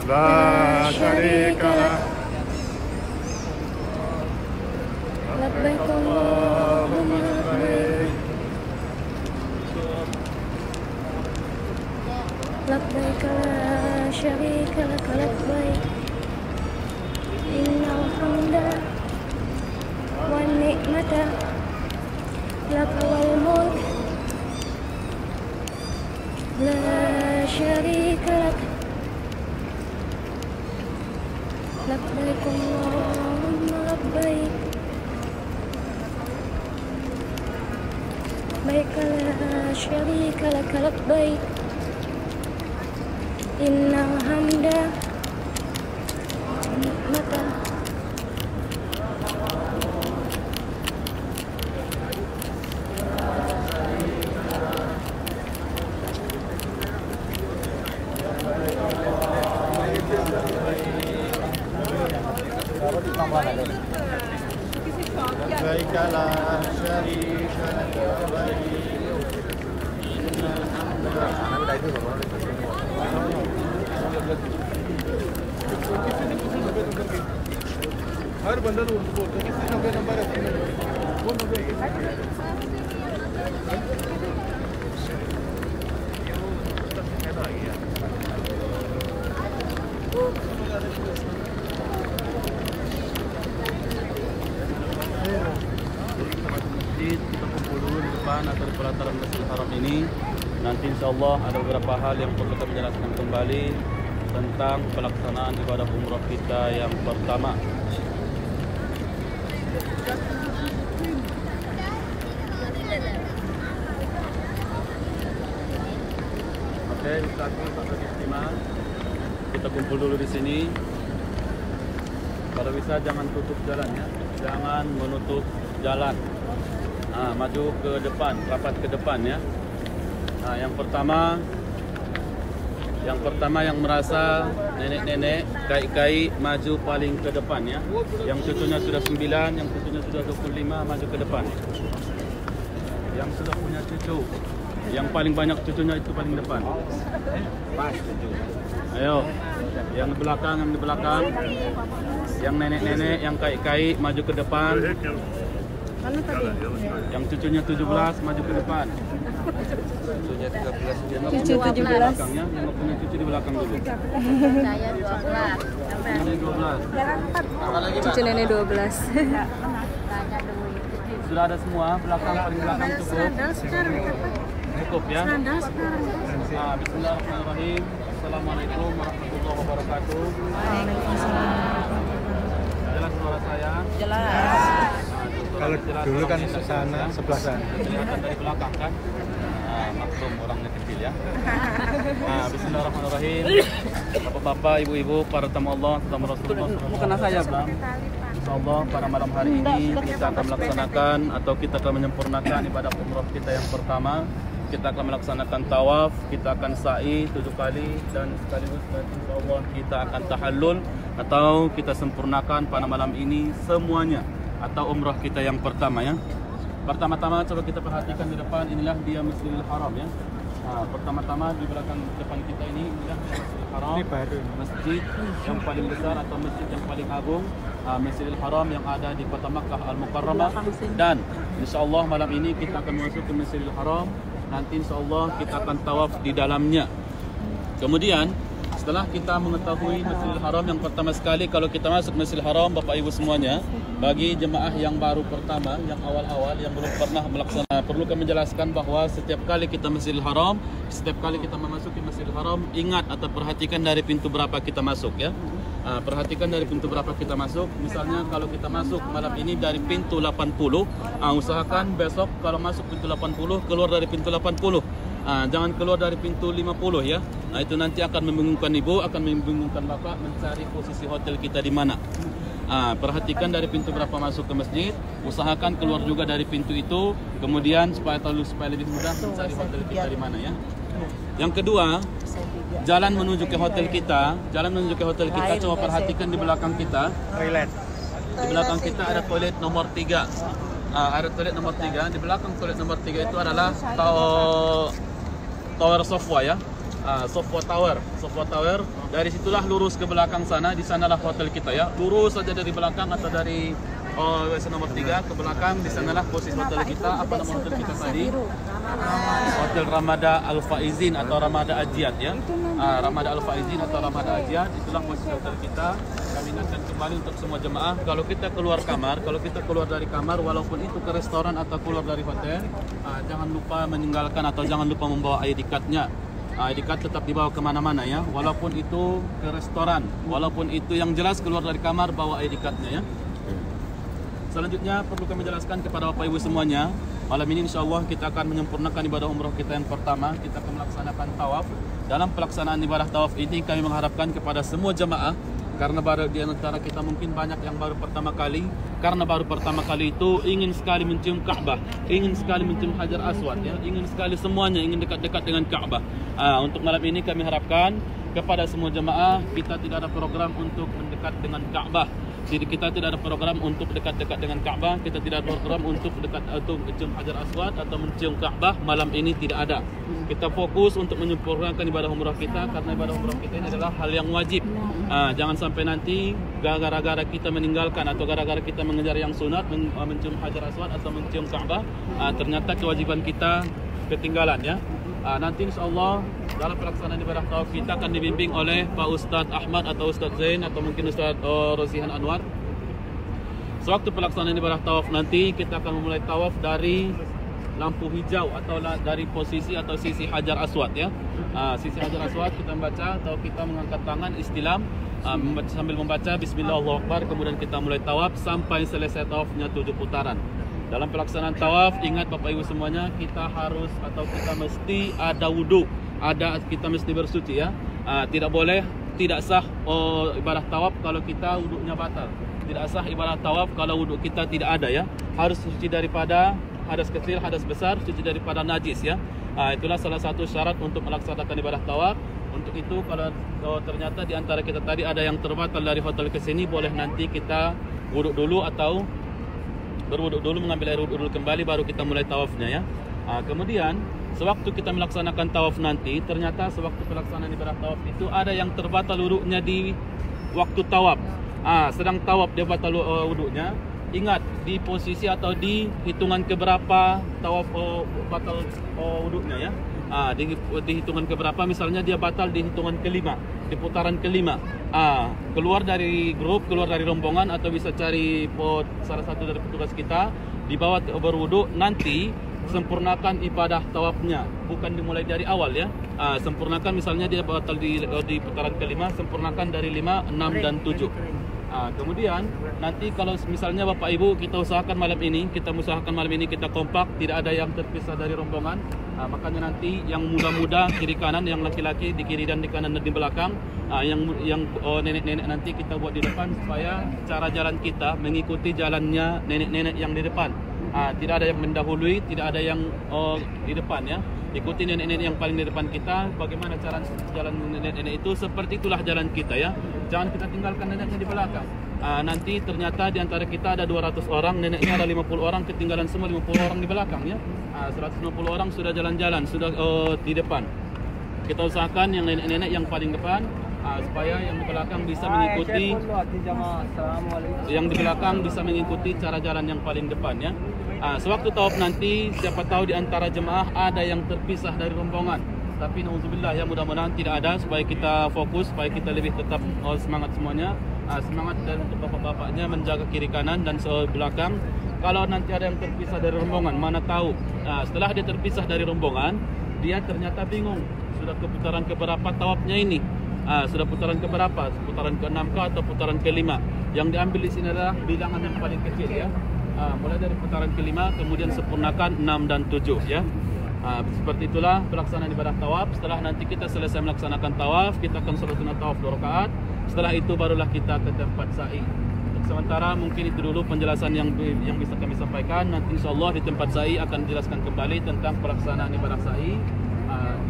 لا شريك له لبيك اللهم لبيك لبيك لا شريك لك لبيك إن الحمد والنعمة لك والملك لا شريك لك لبيك اللهم لبيك لبيك لا شريك لك لبيك إن الحمد والنعمة لبيك لا شريك لك لبيك إن हर बंदा तो उनको बोलता है किसी नंबर है Kita kumpul dulu di depan atau di pelataran Masjidil Haram ini. Nanti insya Allah ada beberapa hal yang perlu kami jelaskan kembali tentang pelaksanaan ibadah umrah kita yang pertama. Oke, kita kumpul dulu di sini. Kalau bisa jangan tutup jalannya, jangan menutup jalan. Nah, maju ke depan, rapat ke depan ya. Nah, yang pertama yang merasa nenek-nenek, kai-kai maju paling ke depan ya. Yang cucunya sudah 9, yang cucunya sudah 25 maju ke depan. Yang sudah punya cucu, yang paling banyak cucunya itu paling depan. Ayo, yang di belakang, yang nenek-nenek, yang kai-kai maju ke depan. Yang cucunya 17 maju ke depan. Cucunya 13. Cucu 17. Yang nggak punya cucu di belakang dulu. Saya 12. Ini 12. Cucu nenek 12. Sudah ada semua, paling belakang cukup. Cukup ya. Nah, bismillahirrahmanirrahim. Assalamualaikum warahmatullahi wabarakatuh. Jelas suara saya? Jelas. Kalau dulu kan sana, sebelah sana. Kelihatan dari belakang kan? Nah, maklum orangnya kecil ya. Nah, bismillahirrahmanirrahim. Bapak-bapak, ibu-ibu, para tamu Allah, tamu Rasulullah SAW. InsyaAllah pada malam hari ini kita akan melaksanakan atau kita akan menyempurnakan ibadah umrah kita yang pertama. Kita akan melaksanakan tawaf, kita akan sa'i 7 kali dan sekaligus insyaAllah kita akan tahallul atau kita sempurnakan pada malam ini semuanya atau umrah kita yang pertama ya. Pertama-tama coba kita perhatikan di depan, inilah dia Masjidil Haram ya. Nah, pertama-tama di belakang depan kita ini inilah Masjidil Haram. Ini baru. Masjid yang paling besar atau masjid yang paling agung, Masjidil Haram yang ada di kota Makkah Al-Mukarramah. Dan insyaallah malam ini kita akan masuk ke Masjidil Haram. Nanti insyaAllah kita akan tawaf di dalamnya. Kemudian setelah kita mengetahui Masjidil Haram yang pertama sekali, kalau kita masuk Masjidil Haram Bapak Ibu semuanya, bagi jemaah yang baru pertama, yang awal-awal, yang belum pernah melaksanakan, perlu kami jelaskan bahwa setiap kali kita Masjidil Haram, setiap kali kita memasuki Masjidil Haram, ingat atau perhatikan dari pintu berapa kita masuk ya. Perhatikan dari pintu berapa kita masuk. Misalnya kalau kita masuk malam ini dari pintu 80, usahakan besok kalau masuk pintu 80 keluar dari pintu 80. Jangan keluar dari pintu 50 ya. Nah, itu nanti akan membingungkan ibu, akan membingungkan bapak mencari posisi hotel kita di mana. Perhatikan dari pintu berapa masuk ke masjid, usahakan keluar juga dari pintu itu, kemudian supaya lebih mudah mencari hotel kita di mana ya. Yang kedua, jalan menuju ke hotel kita, coba perhatikan di belakang kita. Toilet. Di belakang kita ada toilet nomor 3. Ada toilet nomor 3. Di belakang toilet nomor 3 itu adalah Tower Sofwa ya. Sofwa Tower. Dari situlah lurus ke belakang sana, di sanalah hotel kita ya. Lurus saja dari belakang atau dari WC nomor 3 ke belakang, di sanalah posisi hotel kita. Apa nama hotel kita tadi? Hotel Ramada Al Faizin atau Ramada Ajiat ya. Ramada Al Faizin atau Ramada Ajiat, itulah posisi hotel kita. Kami ingatkan kembali untuk semua jemaah, kalau kita keluar dari kamar, walaupun itu ke restoran atau keluar dari hotel, jangan lupa meninggalkan atau jangan lupa membawa ID card-nya. ID card tetap dibawa kemana-mana ya, walaupun itu ke restoran, walaupun itu yang jelas keluar dari kamar, bawa ID card-nya ya. Selanjutnya perlu kami jelaskan kepada Bapak Ibu semuanya, malam ini insya Allah kita akan menyempurnakan ibadah umrah kita yang pertama. Kita akan melaksanakan tawaf. Dalam pelaksanaan ibadah tawaf ini kami mengharapkan kepada semua jemaah, karena baru di antara kita mungkin banyak yang baru pertama kali, karena baru pertama kali itu ingin sekali mencium Ka'bah, ingin sekali mencium Hajar Aswad ya, ingin sekali semuanya ingin dekat-dekat dengan Ka'bah. Untuk malam ini kami harapkan kepada semua jemaah, kita tidak ada program untuk mendekat dengan Ka'bah. Jadi kita tidak ada program untuk dekat-dekat dengan Ka'bah, kita tidak ada program untuk dekat atau mencium Hajar Aswad atau mencium Ka'bah. Malam ini tidak ada. Kita fokus untuk menyempurnakan ibadah umrah kita, karena ibadah umrah kita ini adalah hal yang wajib. Jangan sampai nanti gara-gara kita meninggalkan atau gara-gara kita mengejar yang sunat, mencium Hajar Aswad atau mencium Ka'bah, ternyata kewajiban kita ketinggalan ya. Nanti insyaAllah dalam pelaksanaan ibadah tawaf kita akan dibimbing oleh Pak Ustadz Ahmad atau Ustadz Zain atau mungkin Ustadz Rozihan Anwar. Sewaktu pelaksanaan ibadah tawaf nanti kita akan memulai tawaf dari lampu hijau atau dari posisi atau sisi Hajar Aswad ya. Sisi Hajar Aswad kita membaca atau kita mengangkat tangan istilam sambil membaca Bismillah Allahu Akbar, kemudian kita mulai tawaf sampai selesai tawafnya 7 putaran. Dalam pelaksanaan tawaf ingat Bapak Ibu semuanya, kita harus atau kita mesti ada wudhu, kita mesti bersuci ya. Tidak boleh, tidak sah ibadah tawaf kalau kita wudhunya batal. Tidak sah ibadah tawaf kalau wudhu kita tidak ada ya. Harus suci daripada hadas kecil, hadas besar, suci daripada najis ya. Itulah salah satu syarat untuk melaksanakan ibadah tawaf. Untuk itu kalau ternyata di antara kita tadi ada yang terbatal dari hotel ke sini, boleh nanti kita wudhu dulu atau berwudhu dulu, mengambil air wudhu dulu kembali, baru kita mulai tawafnya ya. Kemudian sewaktu kita melaksanakan tawaf nanti, ternyata sewaktu pelaksanaan ibadah tawaf itu ada yang terbatal wudhunya di waktu tawaf. Sedang tawaf dia batal wudhunya. Ingat di posisi atau di hitungan keberapa tawaf batal wudhunya ya. Di hitungan keberapa, misalnya dia batal di hitungan kelima, di putaran kelima. Keluar dari grup, keluar dari rombongan, atau bisa cari salah satu dari petugas kita, dibawa berwudhu. Nanti sempurnakan ibadah tawafnya, bukan dimulai dari awal ya. Sempurnakan, misalnya dia batal di putaran kelima, sempurnakan dari 5, 6 dan 7. Kemudian nanti kalau misalnya Bapak Ibu kita usahakan malam ini kita kompak, tidak ada yang terpisah dari rombongan. Makanya nanti yang muda-muda kiri kanan, yang laki-laki di kiri dan di kanan dan di belakang, yang nenek-nenek nanti kita buat di depan, supaya cara jalan kita mengikuti jalannya nenek-nenek yang di depan. Tidak ada yang mendahului, tidak ada yang di depan ya. Ikuti nenek-nenek yang paling di depan kita. Bagaimana cara jalan nenek-nenek itu, seperti itulah jalan kita ya. Jangan kita tinggalkan neneknya di belakang. Nanti ternyata di antara kita ada 200 orang, neneknya ada 50 orang, ketinggalan semua 50 orang di belakang ya. 150 orang sudah jalan-jalan, sudah di depan. Kita usahakan yang nenek-nenek yang paling depan, supaya yang di belakang bisa mengikuti, yang di belakang bisa mengikuti cara jalan yang paling depan ya. Sewaktu tawaf nanti, siapa tahu di antara jemaah ada yang terpisah dari rombongan. Tapi nauzubillah ya, mudah-mudahan tidak ada, supaya kita fokus, supaya kita lebih tetap semangat semuanya. Semangat dan untuk bapak-bapaknya menjaga kiri kanan dan belakang. Kalau nanti ada yang terpisah dari rombongan, mana tahu setelah dia terpisah dari rombongan, dia ternyata bingung sudah ke putaran keberapa tawafnya ini. Sudah putaran keberapa? Putaran ke-6 atau putaran ke-5? Yang diambil di sini adalah bilangan yang paling kecil ya. Mulai dari putaran ke-5, kemudian sempurnakan 6 dan 7 ya. Seperti itulah pelaksanaan ibadah tawaf. Setelah nanti kita selesai melaksanakan tawaf, kita akan sholat sunat tawaf 2 rakaat. Setelah itu barulah kita ke tempat sa'i. Untuk sementara mungkin itu dulu penjelasan yang bisa kami sampaikan. Nanti insyaallah di tempat sa'i akan dijelaskan kembali tentang pelaksanaan ibadah sa'i.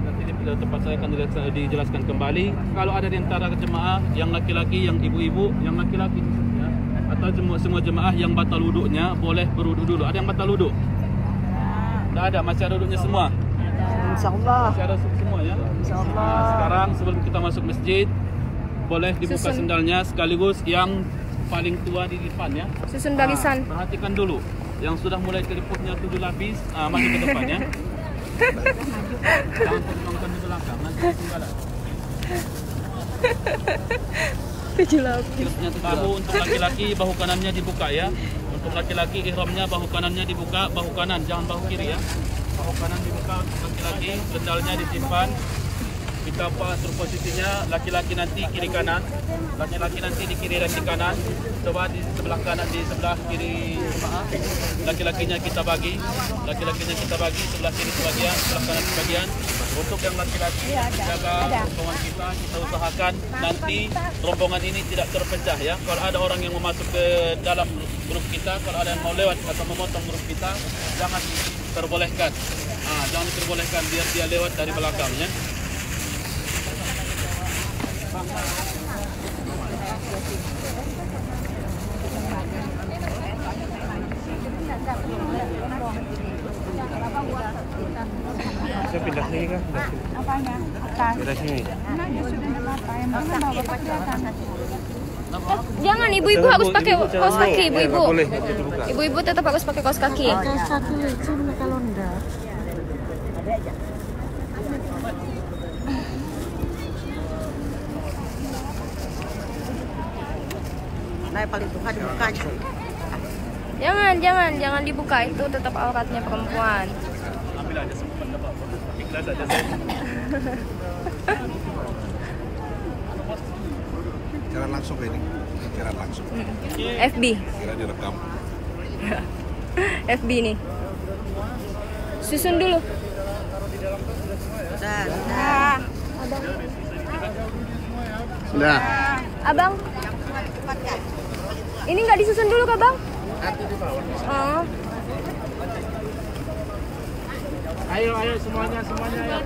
Nanti di tempat saya akan dijelaskan kembali. Kalau ada di antara jemaah yang laki-laki, yang ibu-ibu, yang laki-laki ya, atau semua jemaah yang batal wudhunya, boleh berwudhu dulu. Ada yang batal wudhu? Tidak ada, masih ada wudhunya semua. Insyaallah. Masih ada semua ya. Insyaallah. Sekarang sebelum kita masuk masjid, boleh dibuka sendalnya, sekaligus yang paling tua di depan ya. Susun barisan. Perhatikan dulu, yang sudah mulai keriputnya 7 lapis, maju ke depan ya. Jangan potong-potong di belakang, nanti ketinggalan. 7 lapis. Bahu untuk laki-laki, bahu kanannya dibuka ya. Untuk laki-laki ihramnya bahu kanannya dibuka, bahu kanan, jangan bahu kiri ya. Bahu kanan dibuka untuk laki-laki, sendalnya disimpan. Kita atur posisinya, laki-laki nanti kiri kanan, laki-laki nanti di kiri dan di kanan. Coba di sebelah kanan, di sebelah kiri jemaah, laki-lakinya kita bagi, sebelah kiri sebagian, sebelah kanan sebagian. Untuk yang laki-laki jaga rombongan kita usahakan nanti rombongan ini tidak terpecah ya. Kalau ada orang yang mau masuk ke dalam grup kita, kalau ada yang mau lewat atau memotong grup kita, jangan diperbolehkan. Jangan diperbolehkan, biar dia lewat dari belakangnya. Bisa pindah sini kan? Apanya? Atas. Pindah sini. Nah, dia sudah tidak apa-apa. Yang mana bawa kelihatan. Jangan, ibu-ibu harus pakai kaos kaki, ibu-ibu. Boleh, itu buka. Ibu-ibu tetap harus pakai kaos kaki. Kaos kaki licin kalau enggak. Nah, paling suka dibuka aja. Jangan dibuka, itu tetap auratnya perempuan. Ambil aja sempat apa? Ikhlas aja. Siaran langsung ini, siaran langsung. FB. Kira direkam. FB nih. Susun dulu. Sudah. Abang. Ini nggak disusun dulu kah, Bang? Oh. Ayo semuanya ya.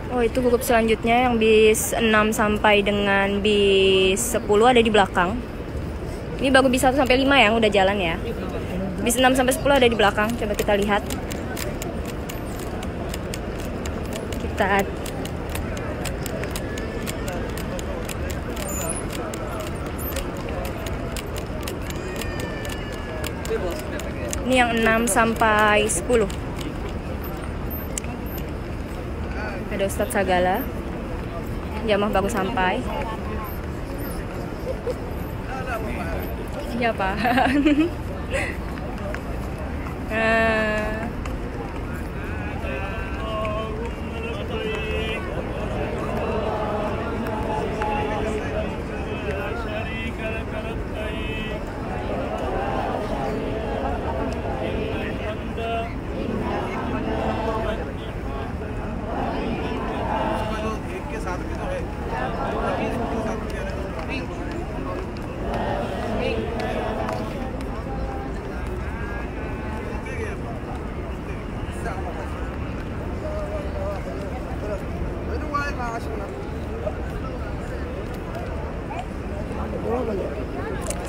Oh, itu grup selanjutnya yang bis 6 sampai dengan bis 10 ada di belakang. Ini baru bis 1 sampai 5 yang udah jalan ya. Bis 6 sampai 10 ada di belakang. Coba kita lihat. Ini yang 6 sampai 10. Ada Ustadz Sagala. Jamaah baru sampai. Iya, Pak.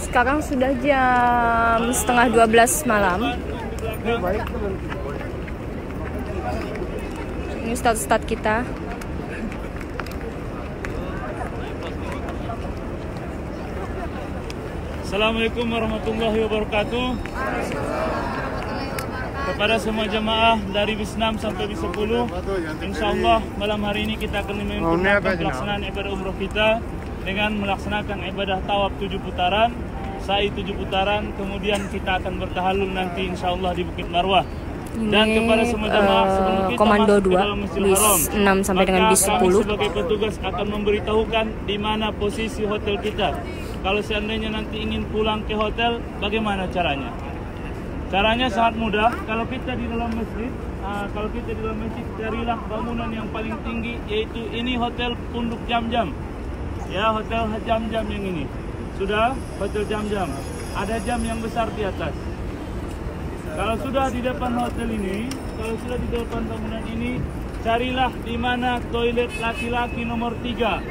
Sekarang sudah jam setengah 12 malam. Ini ustadz-ustadz kita. Assalamualaikum warahmatullahi wabarakatuh. Kepada semua jemaah dari bis 6 sampai bis 10, insya Allah malam hari ini kita akan menyempurnakan pelaksanaan ibadah umroh kita dengan melaksanakan ibadah tawaf 7 putaran, sa'i 7 putaran, kemudian kita akan bertahallul nanti insya Allah di Bukit Marwah. Dan kepada semua jemaah sebelum kita Komando masuk 2, ke dalam Masjidil bis Haram, 6 sampai dengan bis 10. kami sebagai petugas akan memberitahukan di mana posisi hotel kita. Kalau seandainya nanti ingin pulang ke hotel, bagaimana caranya? Caranya sangat mudah. Kalau kita di dalam masjid, carilah bangunan yang paling tinggi, yaitu ini hotel Punduk Jam-Jam. Ya, hotel Jam-Jam yang ini. Sudah, hotel Jam-Jam. Ada jam yang besar di atas. Kalau sudah di depan hotel ini, kalau sudah di depan bangunan ini, carilah di mana toilet laki-laki nomor 3.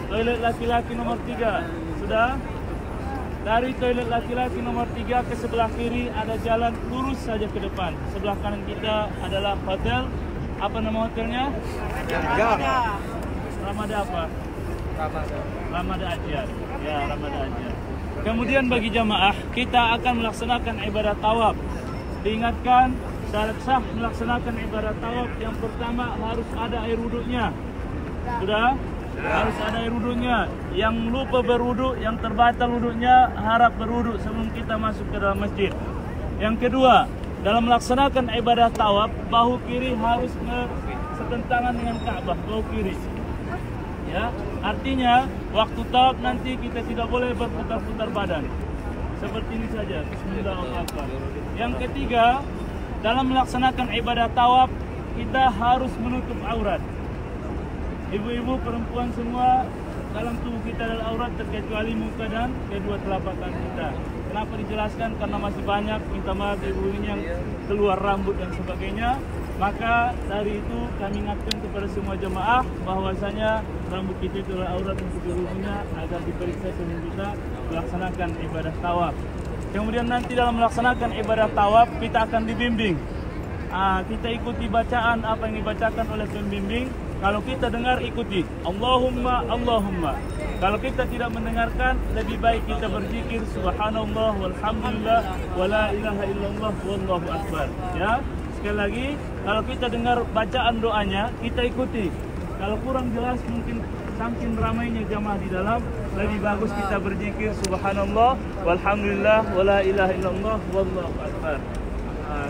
Toilet laki-laki nomor 3. Sudah? Dari toilet laki-laki nomor 3 ke sebelah kiri ada jalan lurus saja ke depan. Sebelah kanan kita adalah hotel. Apa nama hotelnya? Ramada apa? Ramada Ajiar. Ya, Ramada Ajiar. Kemudian bagi jamaah, kita akan melaksanakan ibadah tawaf. Diingatkan, syarat sah melaksanakan ibadah tawaf yang pertama harus ada air wudhunya. Sudah? Harus ada air wudhunya. Yang lupa berwudhu, yang terbatal wudhunya, harap berwudhu sebelum kita masuk ke dalam masjid. Yang kedua, dalam melaksanakan ibadah tawaf, bahu kiri harus setentangan dengan Ka'bah, bahu kiri. Ya, artinya waktu tawaf nanti kita tidak boleh berputar-putar badan. Seperti ini saja. Bismillahirrahmanirrahim. Yang ketiga, dalam melaksanakan ibadah tawaf, kita harus menutup aurat. Ibu-ibu, perempuan semua, dalam tubuh kita adalah aurat terkecuali muka dan kedua telapak tangan kita. Kenapa dijelaskan? Karena masih banyak, minta maaf ibu ini yang keluar rambut dan sebagainya. Maka dari itu kami ingatkan kepada semua jemaah bahwasanya rambut kita itu adalah aurat untuk seluruhnya agar diperiksa sebelum kita melaksanakan ibadah tawaf. Kemudian nanti dalam melaksanakan ibadah tawaf kita akan dibimbing. Kita ikuti bacaan apa yang dibacakan oleh pembimbing. Kalau kita dengar ikuti Allahumma Allahumma. Kalau kita tidak mendengarkan, lebih baik kita berzikir subhanallah walhamdulillah wala ilaha illallah wallahu akbar. Ya. Sekali lagi, kalau kita dengar bacaan doanya, kita ikuti. Kalau kurang jelas mungkin saking ramainya jamaah di dalam, lebih bagus kita berzikir subhanallah walhamdulillah wala ilaha illallah wallahu akbar.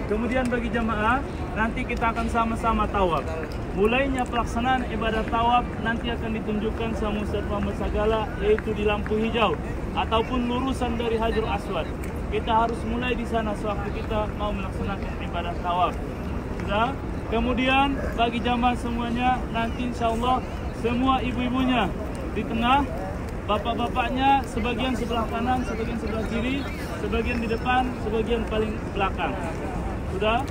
Kemudian bagi jamaah, nanti kita akan sama-sama tawaf. Mulainya pelaksanaan ibadah tawaf nanti akan ditunjukkan sama Ustaz Muhammad Sagala, yaitu di lampu hijau ataupun lurusan dari Hajarul Aswad. Kita harus mulai di sana sewaktu kita mau melaksanakan ibadah tawaf. Sudah? Kemudian bagi jamaah semuanya, nanti insya Allah semua ibu-ibunya di tengah, bapak-bapaknya sebagian sebelah kanan, sebagian sebelah kiri, sebagian di depan, sebagian paling belakang. Sudah?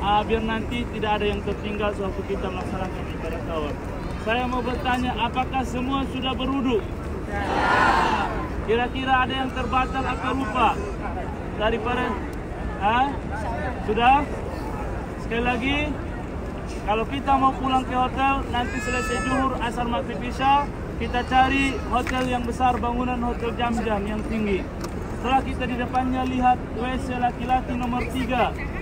Biar nanti tidak ada yang tertinggal sewaktu kita melaksanakan ibadah tawaf. Saya mau bertanya, apakah semua sudah berwudu? Kira-kira ada yang terbatal atau lupa? Daripada sudah? Sekali lagi, kalau kita mau pulang ke hotel, nanti selesai zuhur, asar, maghrib, isya, kita cari hotel yang besar, bangunan hotel jam-jam yang tinggi. Setelah kita di depannya lihat WC laki-laki nomor 3.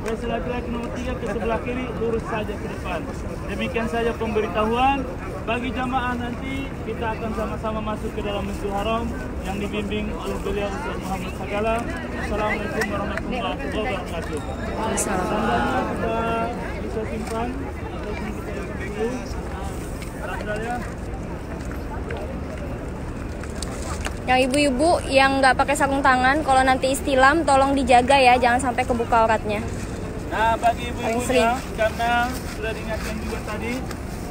WC laki-laki nomor 3 ke sebelah kiri, lurus saja ke depan. Demikian saja pemberitahuan. Bagi jamaah nanti kita akan sama-sama masuk ke dalam Masjidil Haram yang dibimbing oleh beliau Ustaz Muhammad Sagala. Assalamualaikum warahmatullahi wabarakatuh. Sandalnya kita bisa simpan ataupun kita isi dulu. Sandalnya. Yang ibu-ibu yang nggak pakai sarung tangan, kalau nanti istilam tolong dijaga ya, jangan sampai kebuka auratnya. Nah, bagi ibu-ibunya, karena sudah diingatkan juga tadi,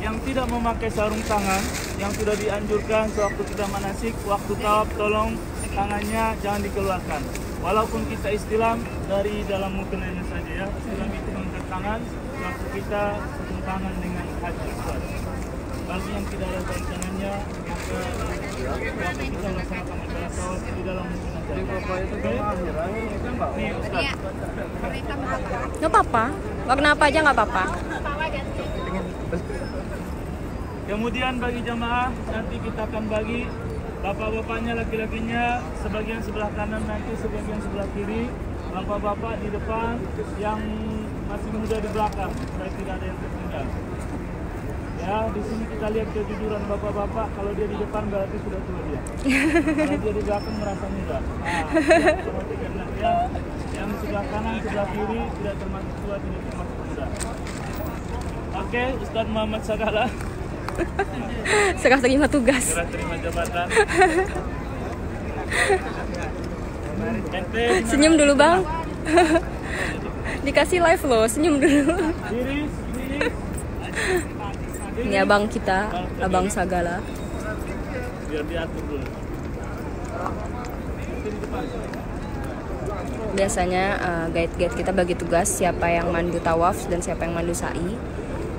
yang tidak memakai sarung tangan, yang sudah dianjurkan sewaktu kita manasik, waktu tawaf, tolong tangannya jangan dikeluarkan. Walaupun kita istilam dari dalam mukenanya saja ya, istilam itu mengangkat tangan, waktu kita sarung tangan dengan Hajar Aswad. Bagi yang tidak ada sarung tangannya, maka waktu kita melaksanakan ibadah tawaf di dalam mukenanya saja. Nih Ustaz. Nggak apa-apa, warna apa aja nggak apa-apa. Kemudian bagi jamaah, nanti kita akan bagi bapak-bapaknya, laki-lakinya, sebagian sebelah kanan, nanti sebagian sebelah kiri. Bapak-bapak di depan, yang masih muda di belakang, supaya tidak ada yang tertinggal. Ya, di sini kita lihat kejujuran bapak-bapak. Kalau dia di depan berarti sudah tua dia. Kalau dia di belakang merasa muda. Yang sebelah kanan, sebelah kiri tidak termasuk tua, tidak termasuk muda. Oke, Ustaz Muhammad Sagala. Serah terima tugas. Serah terima jabatan. Senyum dulu bang. Dikasih live loh, senyum dulu. Ini abang kita, abang Sagala. Biar diatur dulu. Biasanya guide-guide kita bagi tugas siapa yang mandu tawaf dan siapa yang mandu sa'i.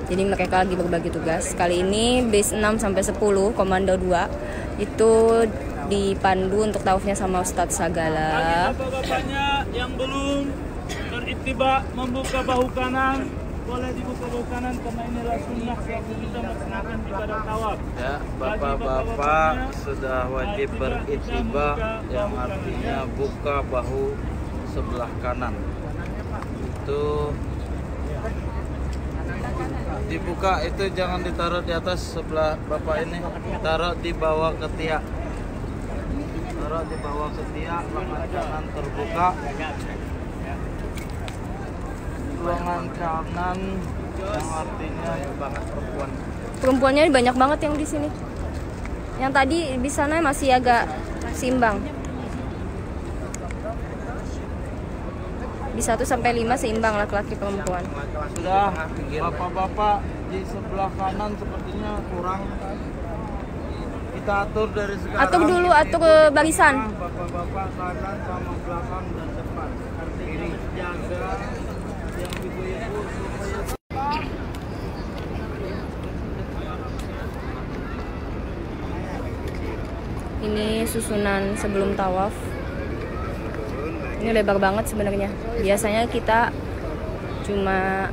Jadi mereka lagi berbagi tugas. Kali ini base 6 sampai 10 komando 2 itu dipandu untuk tawafnya sama Ustadz Sagala. Bagi bapak-bapaknya yang belum berittiba membuka bahu kanan, boleh dibuka bahu kanan karena ini adalah sunnah waktu kita melaksanakan ibadah tawaf. Ya, bapak-bapak sudah wajib berittiba, yang artinya buka bahu sebelah kanan. Itu dibuka, itu jangan ditaruh di atas sebelah bapak ini, taruh di bawah ketiak. Taruh di bawah ketiak, lengan kanan terbuka. Lengan kanan yang artinya banget perempuan. Perempuannya banyak banget yang di sini. Yang tadi di sana masih agak seimbang. Di 1 sampai 5 seimbang laki-laki perempuan. Sudah, bapak-bapak di sebelah kanan sepertinya kurang. Kita atur dari sekarang. Atur dulu, atur barisan. Bapak-bapak kanan sama belakang dan depan. Kiri jaga yang ibu-ibu supaya Ini susunan sebelum tawaf. Ini lebar banget sebenarnya. Biasanya kita cuma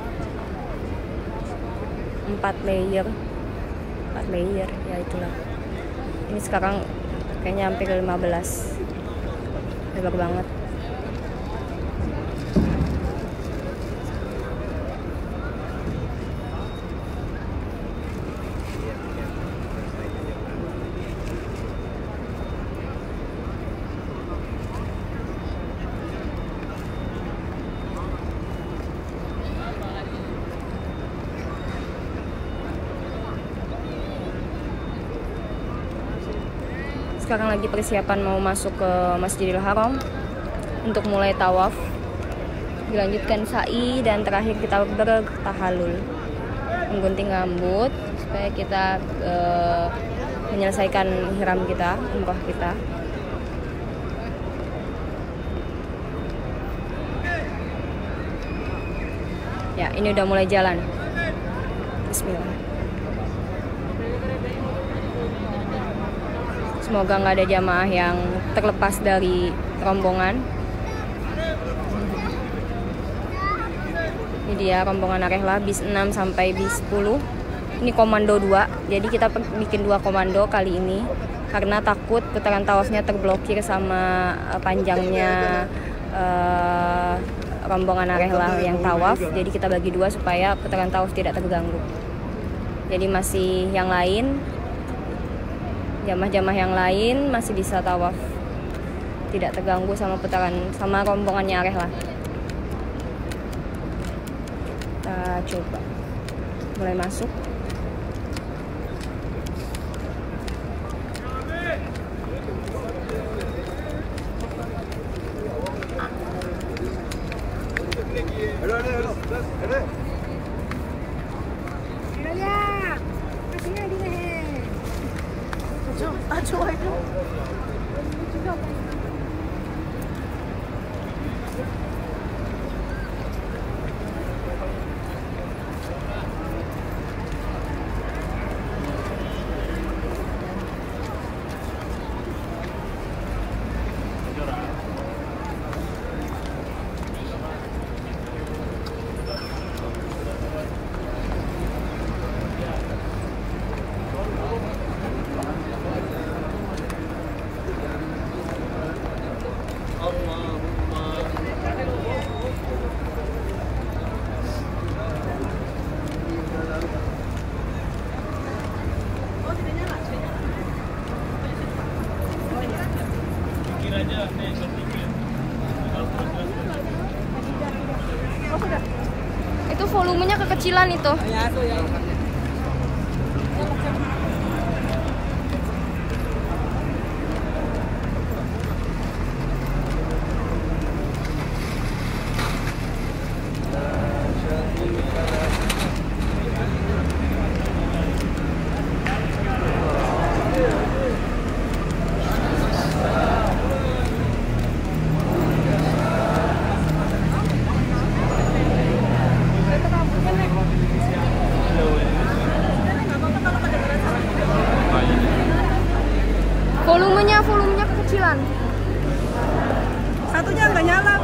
4 layer ya itulah. Ini sekarang kayaknya hampir 15. Lebar banget. Sekarang lagi persiapan mau masuk ke Masjidil Haram untuk mulai tawaf, dilanjutkan sa'i, dan terakhir kita bertahalul, menggunting rambut supaya kita menyelesaikan ihram kita, umrah kita. Ya, ini udah mulai jalan. Bismillah. Semoga nggak ada jamaah yang terlepas dari rombongan. Ini dia rombongan Arehla bis 6 sampai bis 10. Ini komando 2. Jadi kita bikin 2 komando kali ini karena takut putaran tawafnya terblokir sama panjangnya rombongan Arehla yang tawaf. Jadi kita bagi 2 supaya putaran tawaf tidak terganggu. Jadi masih yang lain, jamaah-jamaah yang lain masih bisa tawaf, tidak terganggu sama rombongannya Arehla. Kita coba mulai masuk. Itu volumenya kekecilan itu. Volumenya kekecilan. Satunya nggak nyala.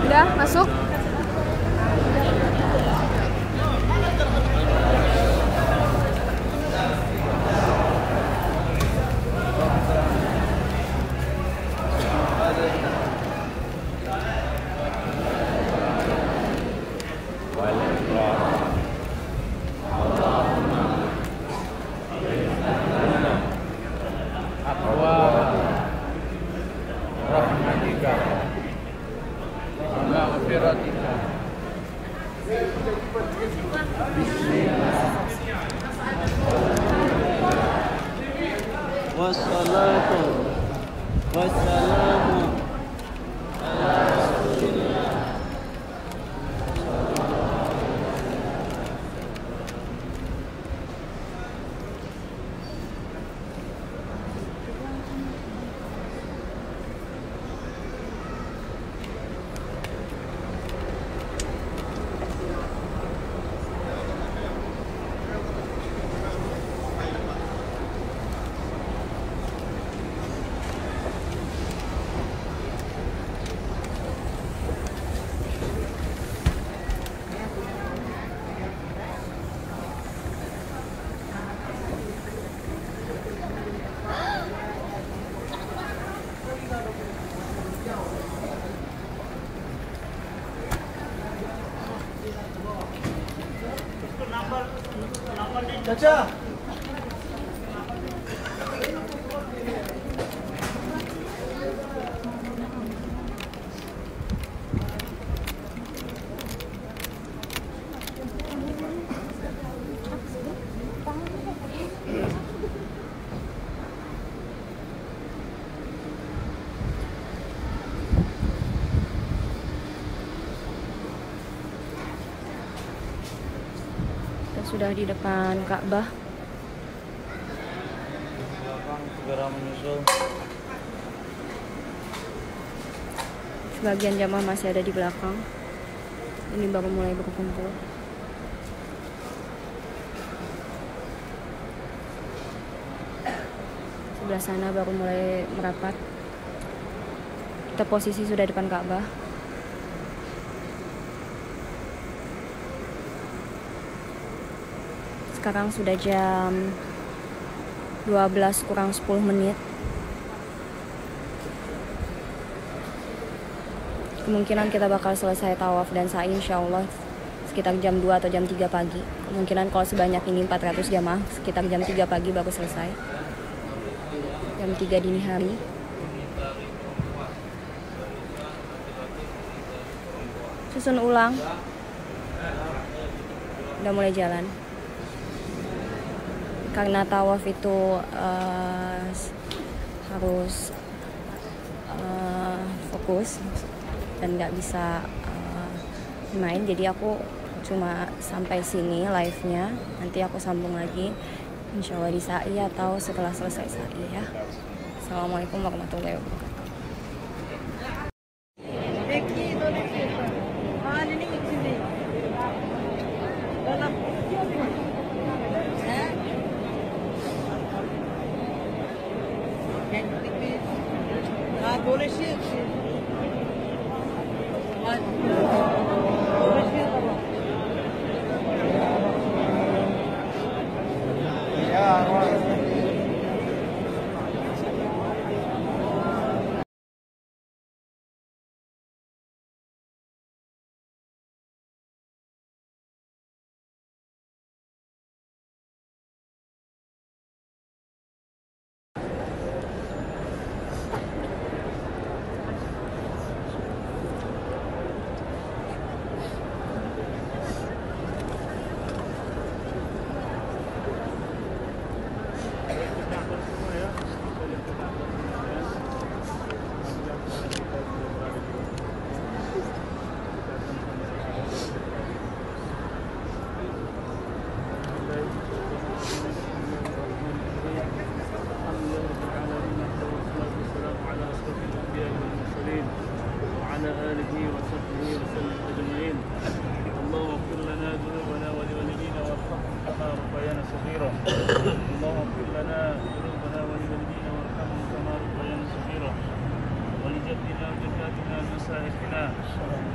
Udah masuk. Wassalatu wassalamu ala rasulillah. Kita sudah di depan Ka'bah. Belakang segera menyusul. Sebagian jamaah masih ada di belakang. Ini baru mulai berkumpul. Sebelah sana baru mulai merapat. Kita posisi sudah depan Ka'bah. Sekarang sudah jam 12 kurang 10 menit. Kemungkinan kita bakal selesai tawaf dan sa'i insya Allah sekitar jam 2 atau jam 3 pagi. Kemungkinan kalau sebanyak ini 400 jamaah sekitar jam 3 pagi baru selesai. Jam 3 dini hari. Susun ulang. Udah mulai jalan. Karena tawaf itu harus fokus dan nggak bisa main, jadi aku cuma sampai sini live-nya. Nanti aku sambung lagi insya Allah di sa'i atau setelah selesai sa'i ya. Assalamualaikum warahmatullahi wabarakatuh. boleh share.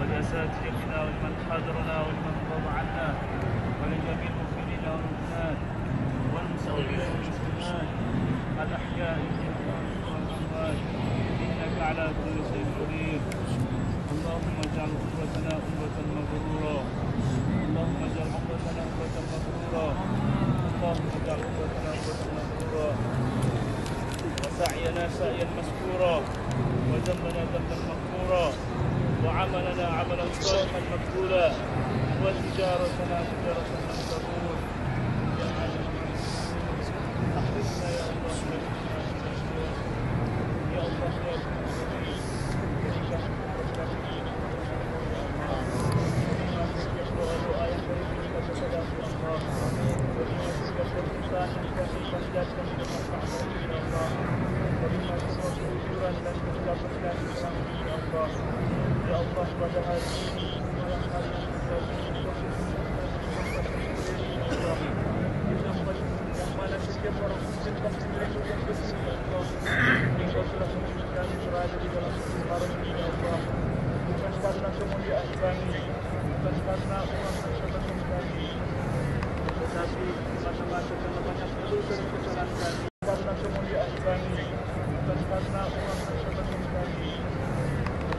ولأساتذتنا ولمن حضرنا ولمن غاب عنا ولجميع المؤمنين والمؤمنات والمسلمين والمسلمات الأحياء منهم والأموات إنك على كل شيء قدير. اللهم اجعل أمتنا أمة مبرورا. اللهم اجعل أمتنا أمة مبرورا. اللهم اجعل أمتنا أمة مبرورا. وسعينا سعيا مشكورا وذنبنا ذنبا مغفورا وعملنا عملا صالحا مقبولا وتجارتنا تجارة لن تبور. أخرجنا يا الله يا الله يا الله pada hari ini malam hari yang mana setiap orang muslim pasti merindukan kesini ya Allah. Engkau telah memilih kami berada di dalam haram ini ya Allah. Bukan karena kemuliaan kami, bukan karena uang kesempatan kami, tetapi masa-masa karena banyak dosa dan kesalahan kami. Karena kemuliaan kami, bukan karena uang kesempatan kami,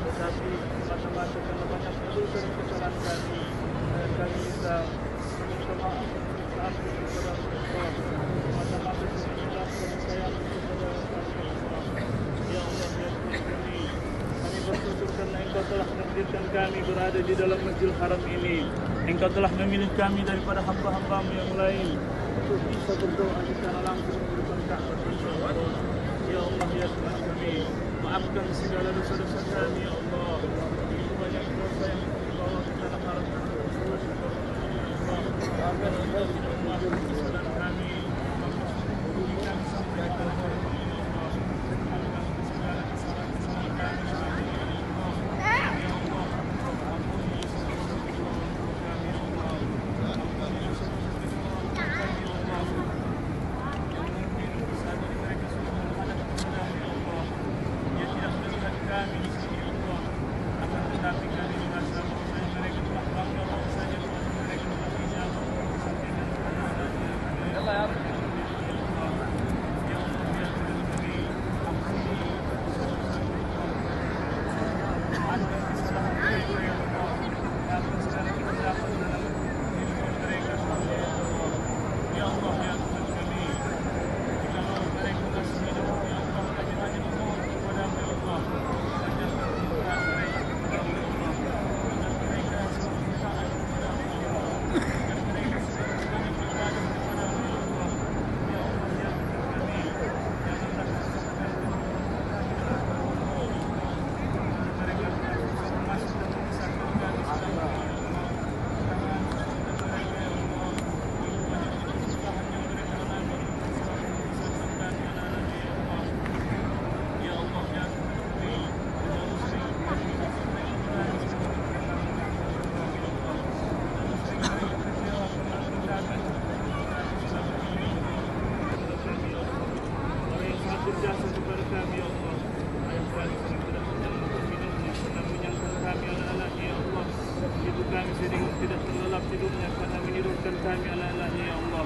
tetapi masa-masa karena banyak dosa dan kesalahan kami. Kami bisa meminta maaf ampun kepada Allah. Mata mata sebelah sayang kepada Allah. Ya Allah, ya Tuhan kami bersyukur karena Engkau telah menakdirkan kami berada di dalam Masjidil Haram ini. Engkau telah memilih kami daripada hamba-hamba-Mu yang lain untuk bisa berdoa secara langsung di depan Ka'bah. Ya Allah, ya Tuhan kami, maafkan segala dosa-dosa kami, ya Allah. Begitu banyak dosa yang dibawa ke tanah haram tersebut. Maafkan Allah, maafkan kesalahan kami. Maafkan kami sampai ke Allah. Maafkan segala kesalahan kami. Berjasa kepada kami, ya Allah. Ayah kami sering tidak menyangkut minumnya karena menyangkut kami anak-anaknya, ya Allah. Ibu kami sering tidak terlelap tidurnya karena menidurkan kami anak-anaknya, ya Allah.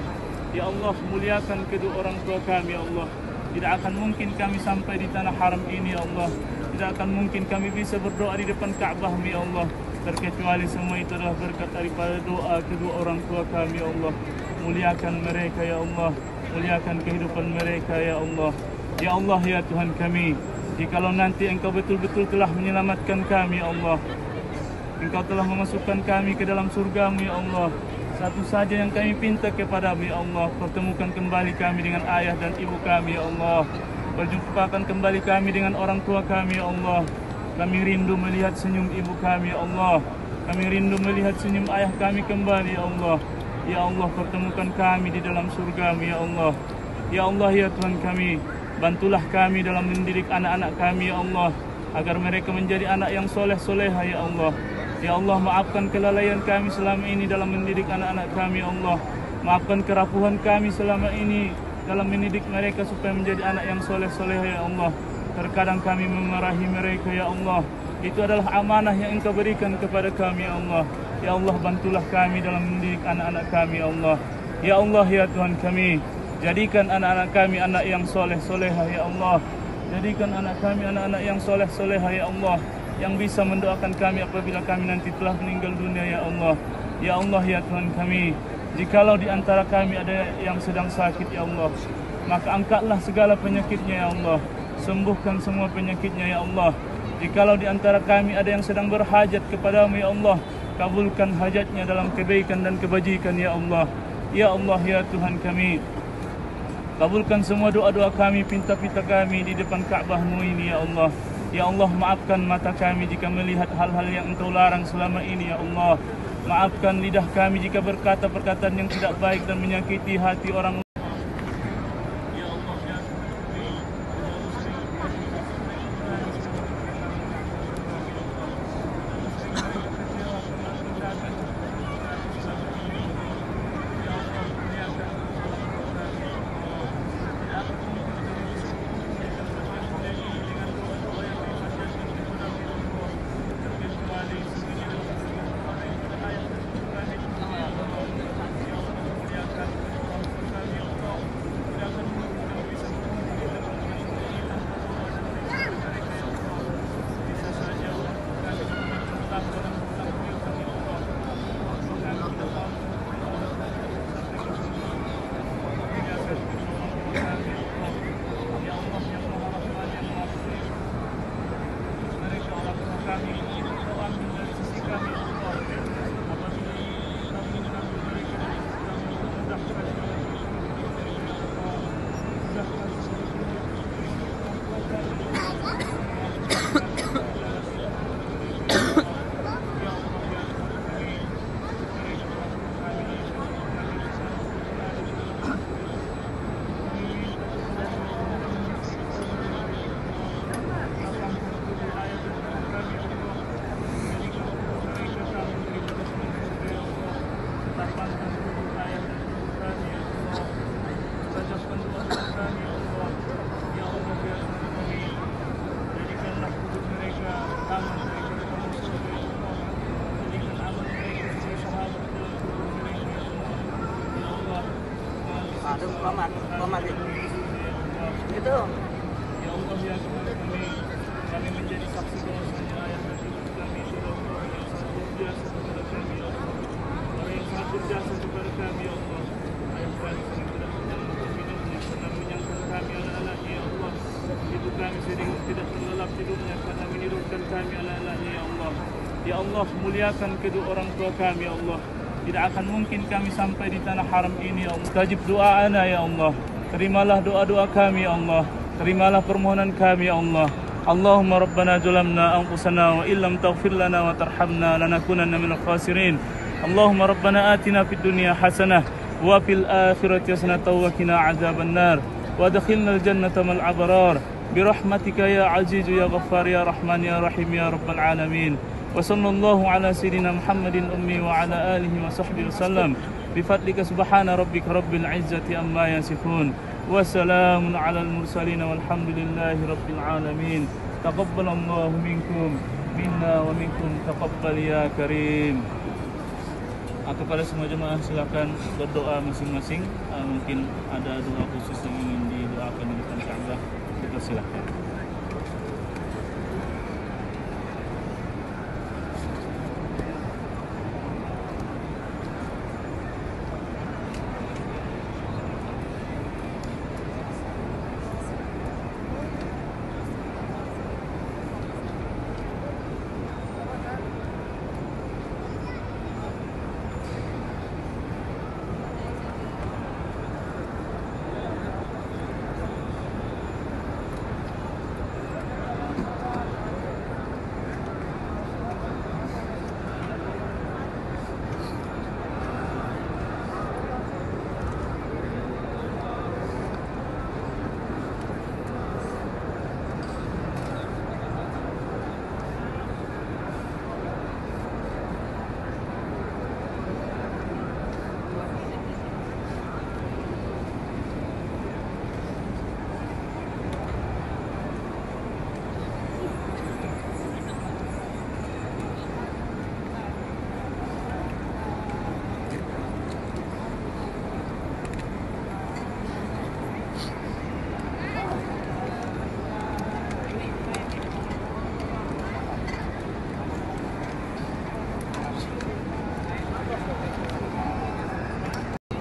Ya Allah, muliakan kedua orang tua kami, ya Allah. Tidak akan mungkin kami sampai di tanah haram ini, ya Allah. Tidak akan mungkin kami bisa berdoa di depan Ka'bah, ya Allah. Terkecuali semua itu adalah berkat daripada doa kedua orang tua kami, ya Allah. Muliakan mereka, ya Allah. Muliakan kehidupan mereka, ya Allah. Ya Allah, ya Tuhan kami, jikalau nanti Engkau betul-betul telah menyelamatkan kami, ya Allah, Engkau telah memasukkan kami ke dalam surga-Mu, ya Allah, satu saja yang kami pinta kepada-Mu, ya Allah, pertemukan kembali kami dengan ayah dan ibu kami, ya Allah. Perjumpakan kembali kami dengan orang tua kami, ya Allah. Kami rindu melihat senyum ibu kami, ya Allah. Kami rindu melihat senyum ayah kami kembali, ya Allah. Ya Allah, pertemukan kami di dalam surga-Mu, ya Allah. Ya Allah, ya Tuhan kami, bantulah kami dalam mendidik anak-anak kami, ya Allah, agar mereka menjadi anak yang soleh-soleha, ya Allah. Ya Allah, maafkan kelalaian kami selama ini dalam mendidik anak-anak kami, ya Allah. Maafkan kerapuhan kami selama ini dalam mendidik mereka supaya menjadi anak yang soleh-soleha, ya Allah. Terkadang kami memarahi mereka, ya Allah. Itu adalah amanah yang Engkau berikan kepada kami, ya Allah. Ya Allah, bantulah kami dalam mendidik anak-anak kami, ya Allah. Ya Allah, ya Tuhan kami, jadikan anak-anak kami anak yang soleh-soleha, ya Allah. Jadikan anak kami anak-anak yang soleh-soleha, ya Allah, yang bisa mendoakan kami apabila kami nanti telah meninggal dunia, ya Allah. Ya Allah, ya Tuhan kami, jikalau di antara kami ada yang sedang sakit, ya Allah, maka angkatlah segala penyakitnya, ya Allah. Sembuhkan semua penyakitnya, ya Allah. Jikalau di antara kami ada yang sedang berhajat kepadamu, ya Allah, kabulkan hajatnya dalam kebaikan dan kebajikan, ya Allah. Ya Allah, ya Tuhan kami, kabulkan semua doa-doa kami, pinta-pinta kami di depan Ka'bah-Mu ini, ya Allah. Ya Allah, maafkan mata kami jika melihat hal-hal yang Engkau larang selama ini, ya Allah. Maafkan lidah kami jika berkata perkataan yang tidak baik dan menyakiti hati orang. lapangkan tubuh ayah dan ibu kami ya Allah. Stajabkan doa kami ya Allah. Ya Allah ya kami, jadikanlah kubur mereka aman dari kamu surga ya Allah. Jadikan aman mereka sebagai sahabat dalam kubur mereka ya Allah. Ya Allah. Aduh, paman itu. Ya Allah ya Tuhan kami menjadi saksi bahwasanya ayah dan ibu kami sudah orang yang sangat berjasa kepada kami ya Allah. Orang yang sangat berjasa kepada kami ya Allah. Ayah kami sering tidak menjalankan minumnya karena menyangkal kami ala-alanya ya Allah. Ibu kami sering tidak terlelap tidurnya karena menidurkan kami ala-alanya ya Allah. Ya Allah, muliakan kedua orang tua kami ya Allah. Tidak akan mungkin kami sampai di tanah haram ini ya Allah. Tajib doa-ana ya Allah. Terimalah doa-doa kami ya Allah. Terimalah permohonan kami ya Allah. Allahumma rabbana zalamna anfusana wa illam taghfir lana wa tarhamna lanakunanna minal khasirin. Allahumma rabbana atina fid dunya hasanah wa fil akhirati hasanah wa qina adzaban nar wa adkhilnal jannata mal abrar birahmatika ya aziz ya ghaffar ya rahman ya rahim ya rabbal alamin. Wa sallallahu ala sayyidina Muhammadin ummi wa ala alihi wa sahbihi wasallam. Bifadlika subhana rabbika rabbil izzati amma yasifun. Wa salamun ala al-mursalin walhamdulillahi rabbil alamin. Taqabbalallahu minkum minna wa minkum taqabbal ya karim. Kepada semua jemaah silakan berdoa masing-masing. Mungkin ada doa khusus yang ingin didoakan di depan Ka'bah. Kita silakan.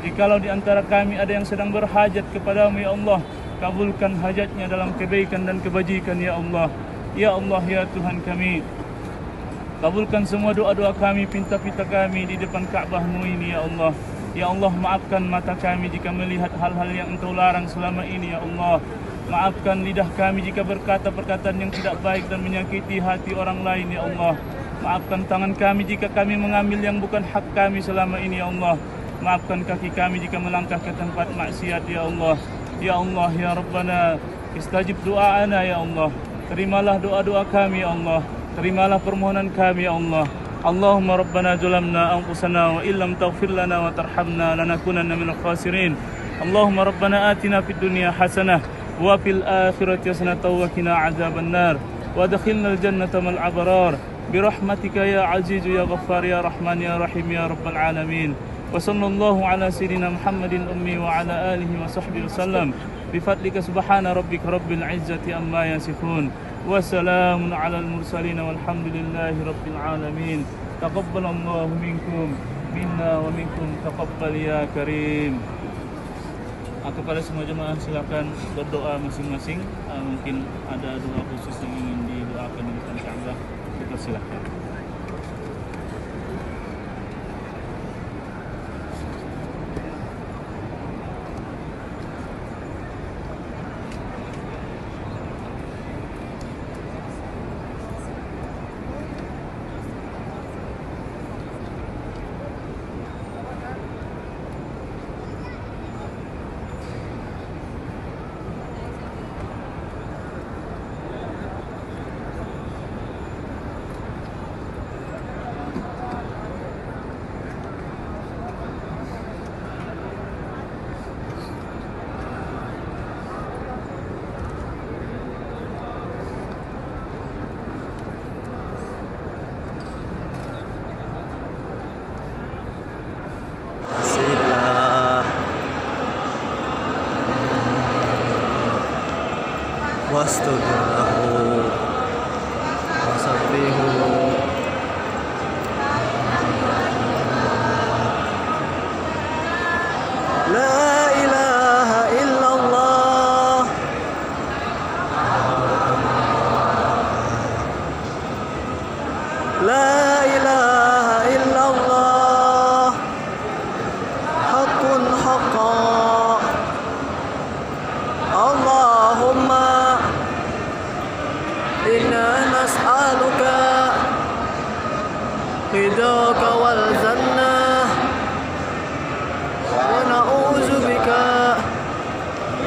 Jikalau di antara kami ada yang sedang berhajat kepadamu ya Allah, kabulkan hajatnya dalam kebaikan dan kebajikan ya Allah. Ya Allah ya Tuhan kami, kabulkan semua doa-doa kami, pinta-pinta kami di depan Ka'bah-Mu ini ya Allah. Ya Allah, maafkan mata kami jika melihat hal-hal yang Engkau larang selama ini ya Allah. Maafkan lidah kami jika berkata perkataan yang tidak baik dan menyakiti hati orang lain ya Allah. Maafkan tangan kami jika kami mengambil yang bukan hak kami selama ini ya Allah. Maafkan kaki kami jika melangkah ke tempat maksiat ya Allah. Ya Allah ya Rabbana, istajib doa-ana ya Allah. Terimalah doa-doa kami ya Allah. Terimalah permohonan kami ya Allah. Allahumma rabbana zalamna anfusana wa illam taghfir lana wa tarhamna lanakunanna minal khasirin. Allahumma rabbana atina fid dunya hasanah wa fil akhirati hasanah wa qina adzaban nar wa adkhilnal jannata mal abrar birahmatika ya aziz ya ghaffar ya rahman ya rahim ya rabbal alamin. Wa sallallahu ala sayyidina Muhammadin ummi wa ala alihi wa sahbihi wasallam. Bifadlika subhana rabbika rabbil izzati amma yasifun. Wa salamun ala al-mursalin walhamdulillahi rabbil alamin. Taqabbalallahu minkum minna wa minkum taqabbal ya karim. Kepada semua jemaah silakan berdoa masing-masing. Mungkin ada doa khusus yang ingin didoakan di depan Ka'bah. Kita silakan. واستغفر له وسبحه لا إله إلا الله لا إله إلا الله حق حقا اللهم إنا نسألك رضاك والجنة ونعوذ بك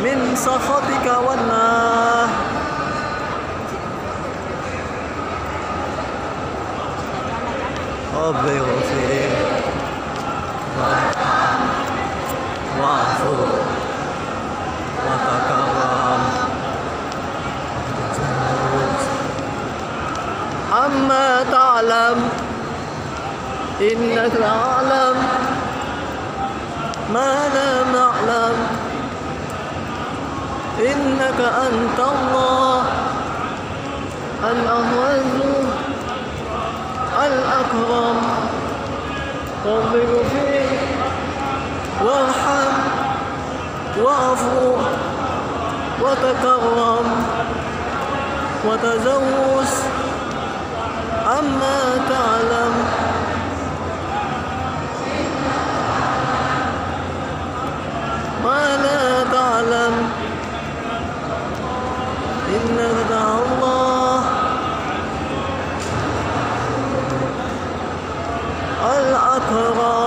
من سخطك والنار رب اغفر واعف وتكرم عما تعلم إنك تعلم ما لا نعلم إنك أنت الله الأعز الأكرم رب اغفر وارحم واعفو وتكرم وتجوز عما تعلم ما لا تعلم إنك الله الأكرم